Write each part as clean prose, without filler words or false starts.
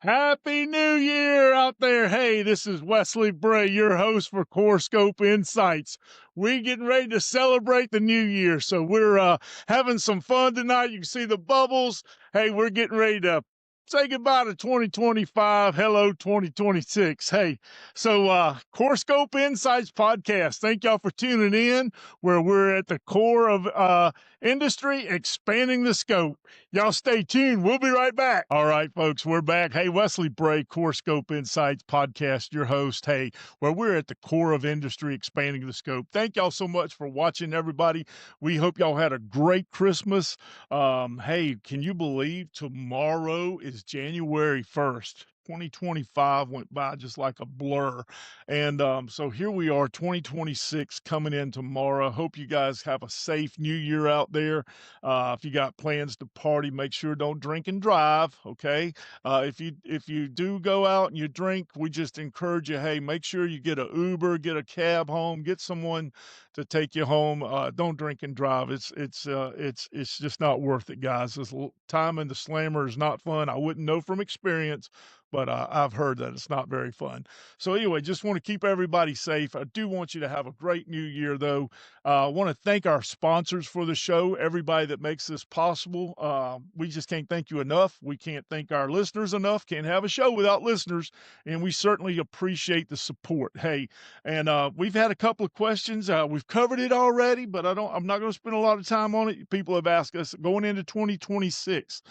Happy New Year out there. Hey, this is Wesley Bray, your host for CoreScope Insights. We're getting ready to celebrate the new year, so we're having some fun tonight. You can see the bubbles. Hey, we're getting ready to say goodbye to 2025. Hello, 2026. Hey, so CoreScope Insights podcast. Thank y'all for tuning in, where we're at the core of industry, expanding the scope. Y'all stay tuned. We'll be right back. All right, folks, we're back. Hey, Wesley Bray, CoreScope Insights podcast, your host. Hey, where we're at the core of industry, expanding the scope. Thank y'all so much for watching, everybody. We hope y'all had a great Christmas. Hey, can you believe tomorrow is January 1st? 2025 went by just like a blur. And so here we are, 2026 coming in tomorrow. Hope you guys have a safe new year out there. If you got plans to party, make sure don't drink and drive. Okay. If you do go out and you drink, we just encourage you, hey, make sure you get an Uber, get a cab home, get someone to take you home. Don't drink and drive. It's just not worth it, guys. This time in the slammer is not fun. I wouldn't know from experience, but I've heard that it's not very fun. So anyway, just want to keep everybody safe. I do want you to have a great new year, though. I want to thank our sponsors for the show, everybody that makes this possible. We just can't thank you enough. We can't thank our listeners enough. Can't have a show without listeners, and we certainly appreciate the support. Hey, and we've had a couple of questions. We've covered it already, but I'm not going to spend a lot of time on it. People have asked us going into 2026.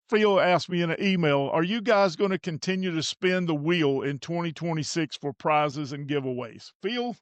Phil asked me in an email, are you guys going to continue to spin the wheel in 2026 for prizes and giveaways? Phil,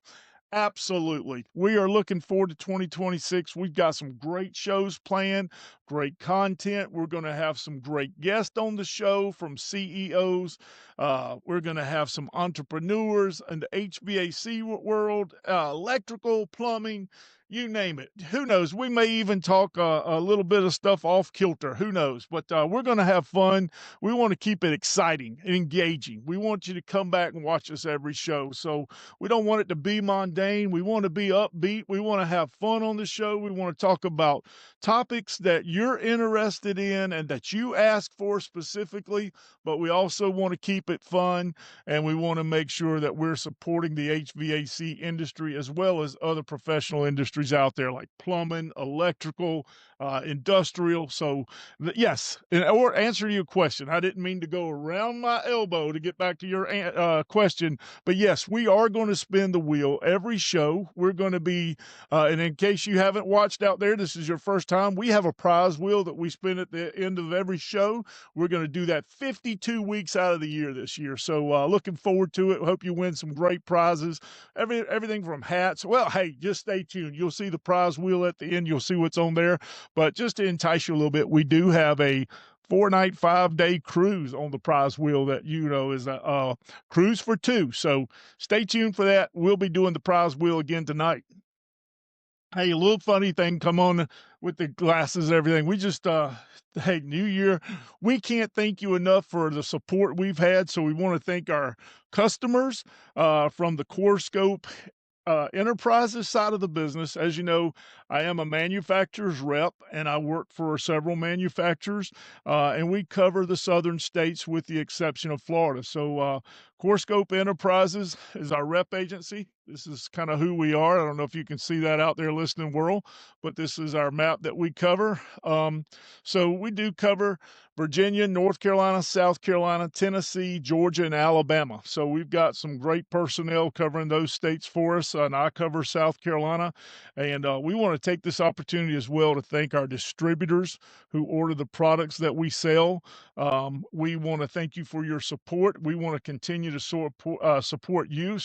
absolutely. We are looking forward to 2026. We've got some great shows planned, great content. We're going to have some great guests on the show from CEOs. We're going to have some entrepreneurs in the HVAC world, electrical, plumbing, you name it. Who knows? We may even talk a little bit of stuff off kilter. Who knows? But we're going to have fun. We want to keep it exciting and engaging. We want you to come back and watch us every show. So we don't want it to be mundane. We want to be upbeat. We want to have fun on the show. We want to talk about topics that you're interested in and that you ask for specifically, but we also want to keep it fun, and we want to make sure that we're supporting the HVAC industry as well as other professional industries out there like plumbing, electrical, industrial. So yes, or answer your question. I didn't mean to go around my elbow to get back to your question, but yes, we are going to spin the wheel every show. We're going to be, and in case you haven't watched out there, this is your first time, we have a prize wheel that we spin at the end of every show. We're going to do that 52 weeks out of the year this year. So looking forward to it. Hope you win some great prizes. Everything from hats. Well, hey, just stay tuned. You'll see the prize wheel at the end. You'll see what's on there. But just to entice you a little bit, we do have a 4-night, 5-day cruise on the prize wheel that, is a cruise for two. So stay tuned for that. We'll be doing the prize wheel again tonight. Hey, a little funny thing come on with the glasses and everything. We just, hey, New Year, we can't thank you enough for the support we've had. So we want to thank our customers from the CoreScope enterprises side of the business. As you know, I am a manufacturer's rep, and I work for several manufacturers, and we cover the southern states with the exception of Florida. So CoreScope Enterprises is our rep agency. This is kind of who we are. I don't know if you can see that out there, listening world, but this is our map that we cover. So we do cover Virginia, North Carolina, South Carolina, Tennessee, Georgia, and Alabama. So we've got some great personnel covering those states for us, and I cover South Carolina. And we want to take this opportunity as well to thank our distributors who order the products that we sell. We want to thank you for your support. We want to continue to support you.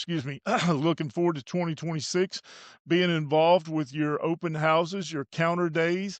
Looking forward to 2026, being involved with your open houses, your counter days,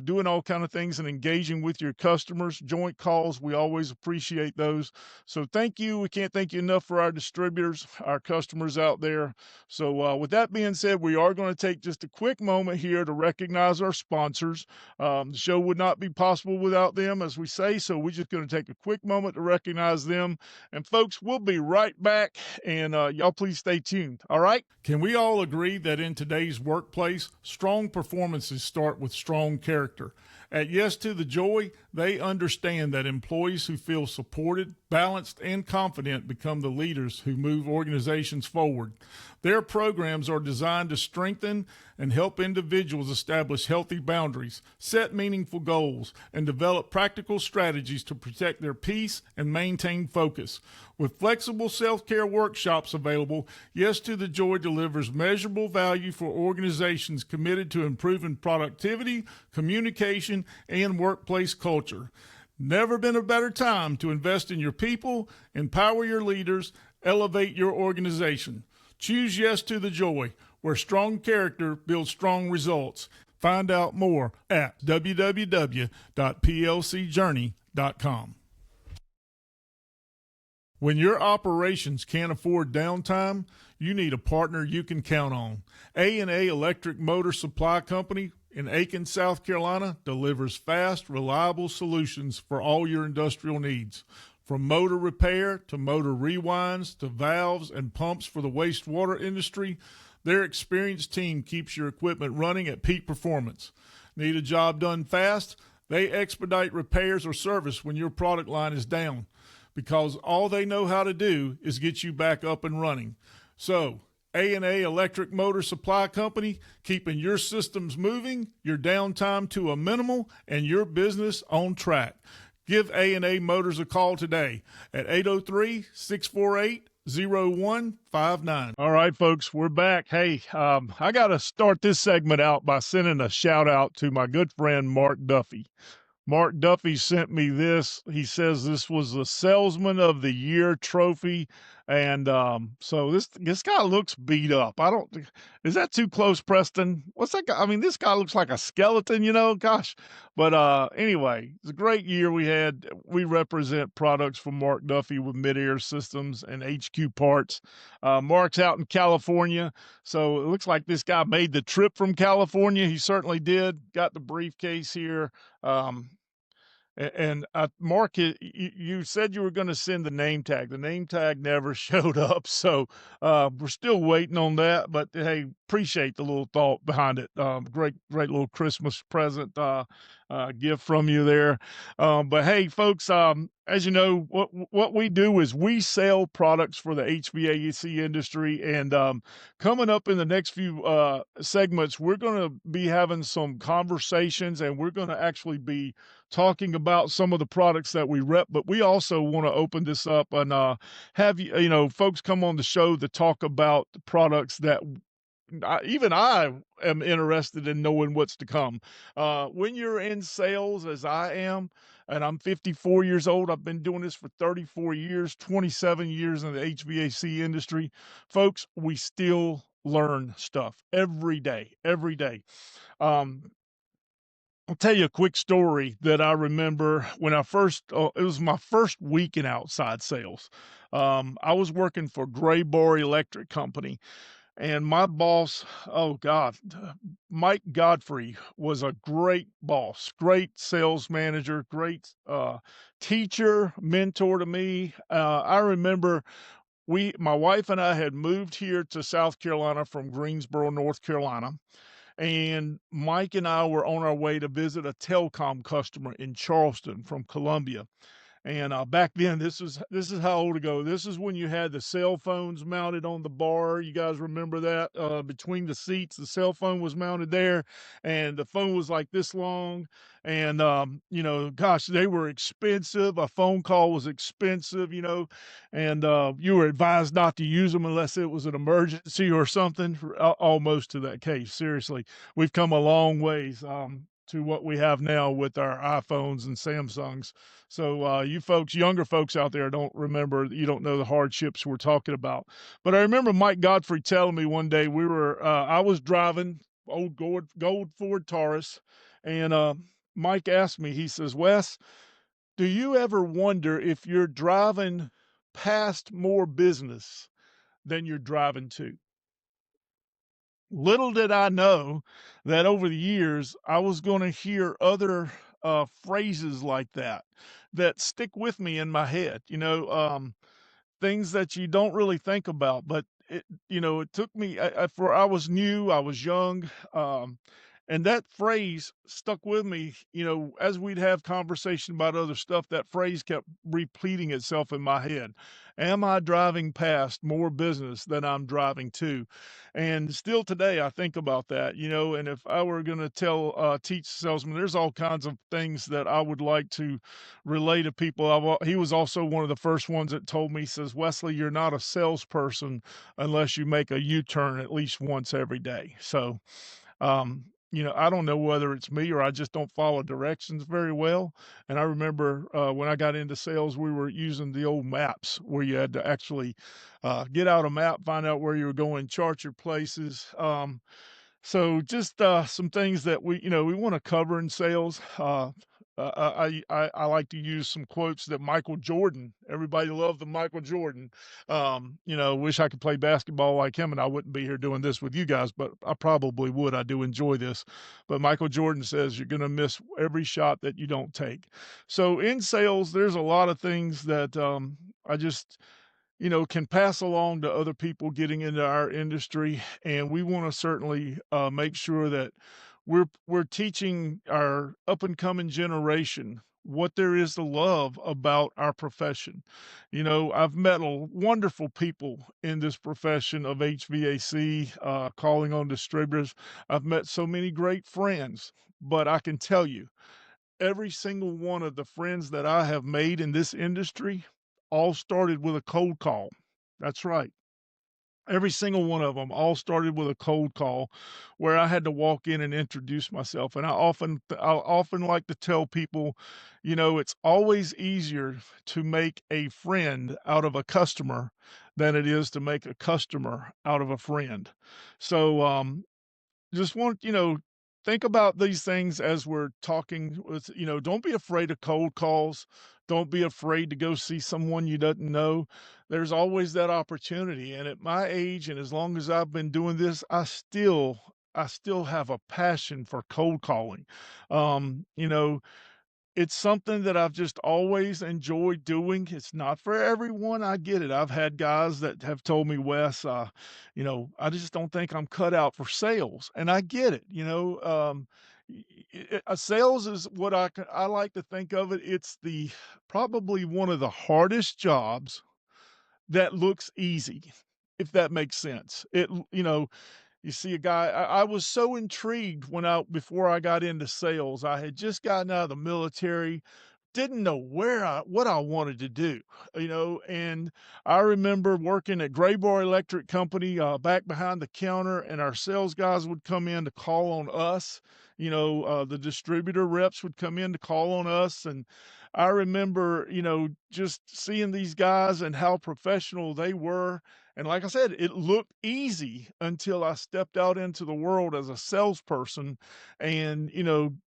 doing all kind of things and engaging with your customers, joint calls. We always appreciate those. So thank you. We can't thank you enough for our distributors, our customers out there. So with that being said, we are going to take just a quick moment here to recognize our sponsors. The show would not be possible without them, as we say. So we're just going to take a quick moment to recognize them. And folks, we'll be right back. And y'all please stay tuned. All right. Can we all agree that in today's workplace, strong performances start with strong character? At Yes to the Joy, they understand that employees who feel supported, balanced, and confident become the leaders who move organizations forward. Their programs are designed to strengthen and help individuals establish healthy boundaries, set meaningful goals, and develop practical strategies to protect their peace and maintain focus. With flexible self-care workshops available, Yes to the Joy delivers measurable value for organizations committed to improving productivity, communication, and workplace culture. Never been a better time to invest in your people, empower your leaders, elevate your organization. Choose Yes to the Joy, where strong character builds strong results. Find out more at www.plcjourney.com. When your operations can't afford downtime, you need a partner you can count on. A&A Electric Motor Supply Company in Aiken, South Carolina delivers fast, reliable solutions for all your industrial needs. From motor repair to motor rewinds to valves and pumps for the wastewater industry, their experienced team keeps your equipment running at peak performance. Need a job done fast? They expedite repairs or service when your product line is down, because all they know how to do is get you back up and running. So, A&A Electric Motor Supply Company, keeping your systems moving, your downtime to a minimal, and your business on track. Give A&A Motors a call today at 803-648-0159. All right, folks, we're back. Hey, I got to start this segment out by sending a shout out to my good friend Mark Duffy. Mark Duffy sent me this. He says this was the Salesman of the Year trophy. And so this guy looks beat up. Is that too close, Preston? What's that guy? I mean, this guy looks like a skeleton, gosh. But anyway, it's a great year we had. We represent products from Mark Duffy with Mid-Air Systems and HQ Parts. Mark's out in California, so it looks like this guy made the trip from California. He certainly did. Got the briefcase here. And Mark, you said you were going to send the name tag. The name tag never showed up, so we're still waiting on that. But hey, appreciate the little thought behind it. Great little Christmas present gift from you there. But hey, folks, as you know, what we do is we sell products for the HVAC industry, and coming up in the next few segments, we're going to be having some conversations, and we're going to actually be talking about some of the products that we rep, but we also want to open this up and have folks come on the show to talk about the products that even I am interested in knowing what's to come. When you're in sales, as I am, and I'm 54 years old, I've been doing this for 34 years, 27 years in the HVAC industry. Folks, we still learn stuff every day, every day. I'll tell you a quick story that I remember when it was my first week in outside sales. I was working for Gray Bar Electric Company, and my boss, oh God, Mike Godfrey was a great boss, great sales manager, great teacher, mentor to me. I remember my wife and I had moved here to South Carolina from Greensboro, North Carolina. And Mike and I were on our way to visit a telecom customer in Charleston from Columbia. And back then, this is how old ago. This is when you had the cell phones mounted on the bar. You guys remember that? Between the seats, the cell phone was mounted there, and the phone was like this long. And gosh, they were expensive. A phone call was expensive, and you were advised not to use them unless it was an emergency or something. Almost to that case. Seriously, we've come a long ways. To what we have now with our iPhones and Samsungs. So you folks, younger folks out there, you don't know the hardships we're talking about. But I remember Mike Godfrey telling me one day I was driving old gold Ford Taurus, and Mike asked me, he says, Wes, do you ever wonder if you're driving past more business than you're driving to? Little did I know that over the years, I was going to hear other phrases like that stick with me in my head, things that you don't really think about. But it took me, I was new, I was young, And that phrase stuck with me, as we'd have conversation about other stuff, that phrase kept repeating itself in my head. Am I driving past more business than I'm driving to? And still today, I think about that, and if I were going to teach salesmen, there's all kinds of things that I would like to relay to people. He was also one of the first ones that told me, he says, Wesley, you're not a salesperson unless you make a U-turn at least once every day. So, I don't know whether it's me or I just don't follow directions very well. And I remember when I got into sales, we were using the old maps where you had to actually get out a map, find out where you were going, chart your places. So just some things that we want to cover in sales. I like to use some quotes that Michael Jordan. Everybody loved the Michael Jordan. Wish I could play basketball like him, and I wouldn't be here doing this with you guys, but I probably would. I do enjoy this. But Michael Jordan says you're going to miss every shot that you don't take. So in sales, there's a lot of things that I just can pass along to other people getting into our industry, and we want to certainly make sure that we're teaching our up and coming generation what there is to love about our profession. I've met wonderful people in this profession of HVAC, calling on distributors. I've met so many great friends, but I can tell you, every single one of the friends that I have made in this industry all started with a cold call. That's right. Every single one of them all started with a cold call where I had to walk in and introduce myself. And I often like to tell people, it's always easier to make a friend out of a customer than it is to make a customer out of a friend. So, just want think about these things as we're talking with don't be afraid of cold calls. Don't be afraid to go see someone you doesn't know. There's always that opportunity, and at my age and as long as I've been doing this, I still have a passion for cold calling. um you know it's something that I've just always enjoyed doing. It's not for everyone, I get it. I've had guys that have told me, "Wes, I just don't think I'm cut out for sales," and I get it, sales is what I like to think of it, it's the probably one of the hardest jobs that looks easy, if that makes sense. You see a guy. I was so intrigued before I got into sales. I had just gotten out of the military, didn't know what I wanted to do, and I remember working at Graybar Electric Company, back behind the counter, and our sales guys would come in to call on us. The distributor reps would come in to call on us, and I remember, just seeing these guys and how professional they were. And like I said, it looked easy until I stepped out into the world as a salesperson and,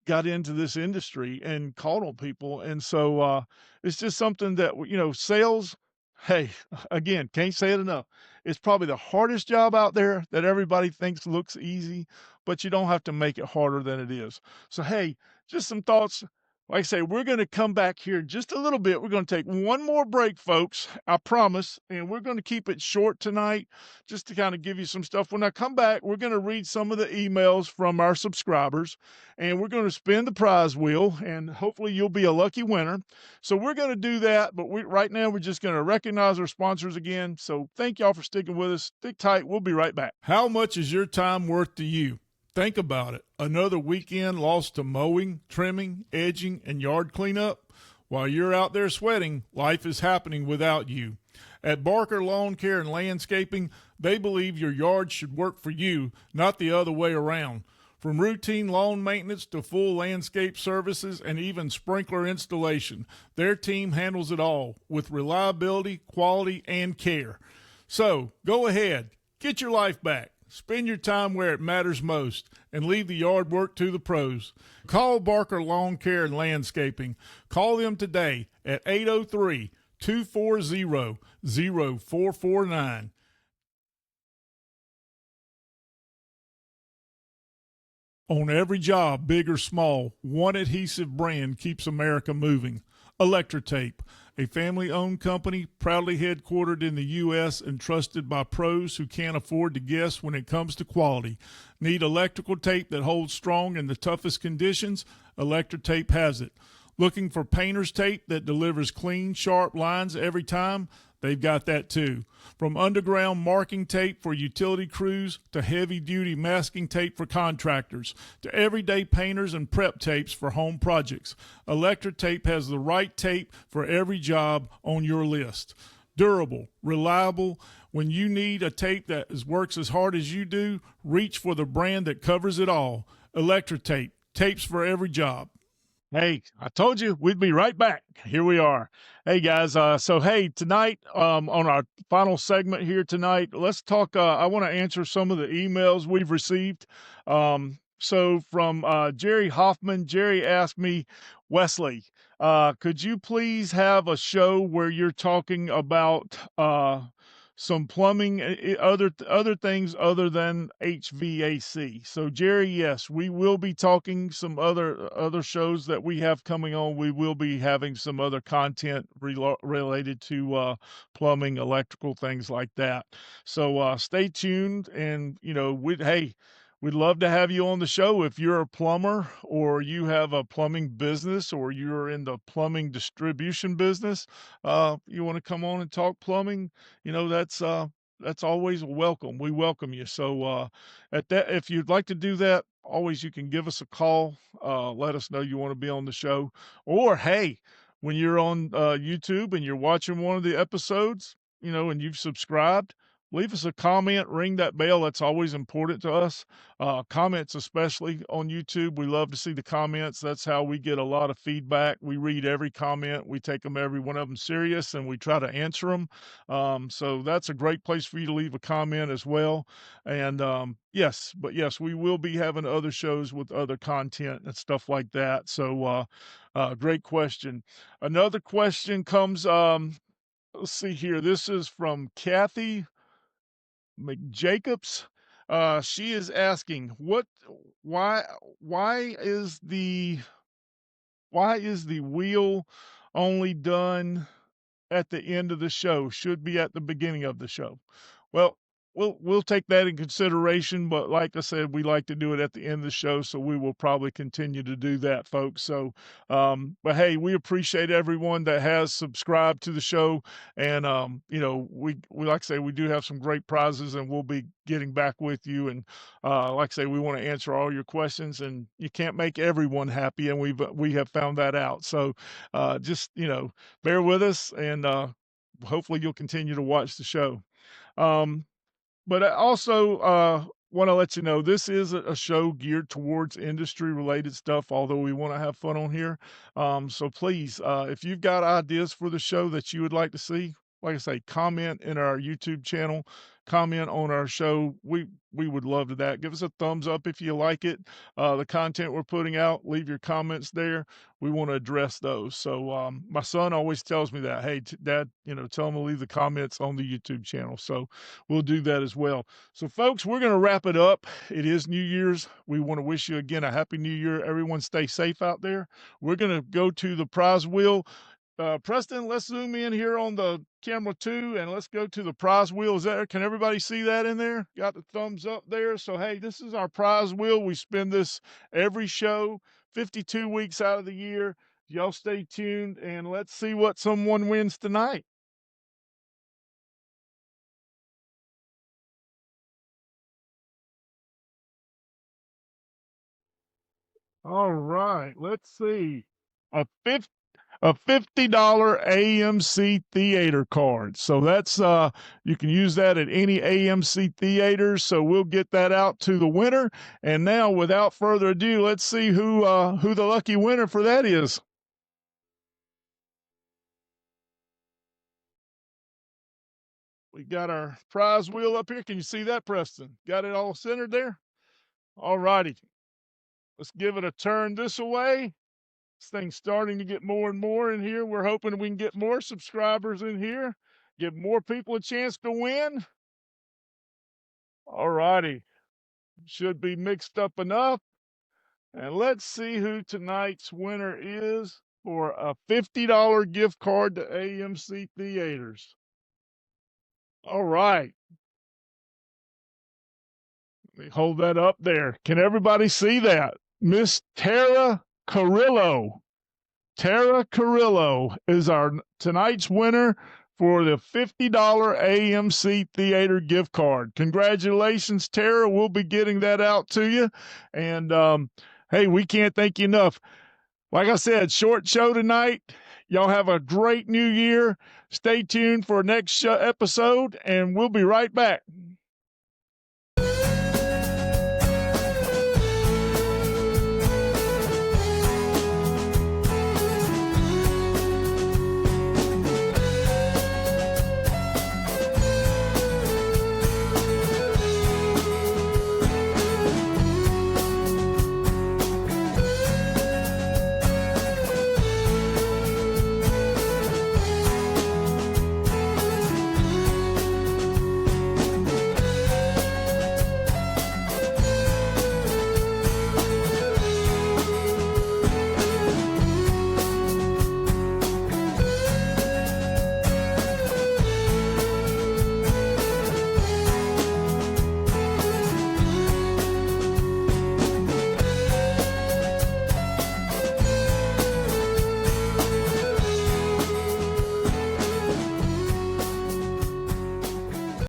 got into this industry and called on people. And so it's just something that, sales, hey, again, can't say it enough. It's probably the hardest job out there that everybody thinks looks easy, but you don't have to make it harder than it is. So, hey, just some thoughts. Like I say, we're going to come back here just a little bit. We're going to take one more break, folks. I promise. And we're going to keep it short tonight just to kind of give you some stuff. When I come back, we're going to read some of the emails from our subscribers and we're going to spin the prize wheel and hopefully you'll be a lucky winner. So we're going to do that. But right now, we're just going to recognize our sponsors again. So thank y'all for sticking with us. Stick tight. We'll be right back. How much is your time worth to you? Think about it. Another weekend lost to mowing, trimming, edging, and yard cleanup? While you're out there sweating, life is happening without you. At Barker Lawn Care and Landscaping, they believe your yard should work for you, not the other way around. From routine lawn maintenance to full landscape services and even sprinkler installation, their team handles it all with reliability, quality, and care. So, go ahead, get your life back. Spend your time where it matters most and leave the yard work to the pros. Call Barker Lawn Care and Landscaping. Call them today at 803-240-0449. On every job, big or small, one adhesive brand keeps America moving. Electrotape, a family-owned company proudly headquartered in the U.S. and trusted by pros who can't afford to guess when it comes to quality. Need electrical tape that holds strong in the toughest conditions? Electrotape has it. Looking for painter's tape that delivers clean, sharp lines every time? They've got that too. From underground marking tape for utility crews to heavy duty masking tape for contractors to everyday painters and prep tapes for home projects, Electrotape has the right tape for every job on your list. Durable, reliable. When you need a tape that works as hard as you do, reach for the brand that covers it all. Electrotape, tapes for every job. Hey, I told you we'd be right back. Here we are. Hey guys, hey, tonight on our final segment here tonight, let's talk. I want to answer some of the emails we've received. So from Jerry Hoffman, Jerry asked me, Wesley, could you please have a show where you're talking about some plumbing, other things other than HVAC. So Jerry, yes, we will be talking some other shows that we have coming on. We will be having some other content related to plumbing, electrical, things like that. So stay tuned, and we'd love to have you on the show if you're a plumber or you have a plumbing business or you're in the plumbing distribution business. You want to come on and talk plumbing? That's always welcome. We welcome you. So at that, if you'd like to do that, always you can give us a call. Let us know you want to be on the show. Or hey, when you're on YouTube and you're watching one of the episodes, and you've subscribed, leave us a comment, ring that bell. That's always important to us. Comments, especially on YouTube. We love to see the comments. That's how we get a lot of feedback. We read every comment. We take them, every one of them, serious, and we try to answer them. So that's a great place for you to leave a comment as well. And yes, we will be having other shows with other content and stuff like that. So great question. Another question comes, let's see here. This is from Kathy McJacobs. She is asking, why, why is the, why is the wheel only done at the end of the show? Should be at the beginning of the show. Well, we'll take that in consideration, but like I said, we like to do it at the end of the show, so we will probably continue to do that, folks. So, but hey, we appreciate everyone that has subscribed to the show, and we like I say, we do have some great prizes, and we'll be getting back with you. And like I say, we want to answer all your questions, and you can't make everyone happy, and we have found that out. So, just bear with us, and hopefully you'll continue to watch the show. But I also want to let you know this is a show geared towards industry related stuff, although we want to have fun on here. So please, if you've got ideas for the show that you would like to see, like I say, comment in our YouTube channel, comment on our show. We would love that. Give us a thumbs up if you like it. The content we're putting out, leave your comments there. We want to address those. So my son always tells me that, hey, Dad, tell him to leave the comments on the YouTube channel. So we'll do that as well. So folks, we're going to wrap it up. It is New Year's. We want to wish you again a happy New Year. Everyone stay safe out there. We're going to go to the prize wheel. Preston, let's zoom in here on the camera 2 and let's go to the prize wheel. Can everybody see that in there? Got the thumbs up there. So, hey, this is our prize wheel. We spin this every show, 52 weeks out of the year. Y'all stay tuned and let's see what someone wins tonight. All right, let's see. A $50 AMC theater card. So that's you can use that at any AMC theaters. So we'll get that out to the winner. And now, without further ado, let's see who the lucky winner for that is. We got our prize wheel up here. Can you see that, Preston? Got it all centered there? All righty. Let's give it a turn this way. This thing's starting to get more and more in here. We're hoping we can get more subscribers in here, give more people a chance to win. All righty. Should be mixed up enough. And let's see who tonight's winner is. for a $50 gift card to AMC Theaters. All right. Let me hold that up there. Can everybody see that? Miss Tara Carrillo. Tara Carrillo is our tonight's winner for the $50 AMC Theater gift card. Congratulations, Tara. We'll be getting that out to you. And hey, we can't thank you enough. Like I said, short show tonight. Y'all have a great new year. Stay tuned for next episode, and we'll be right back.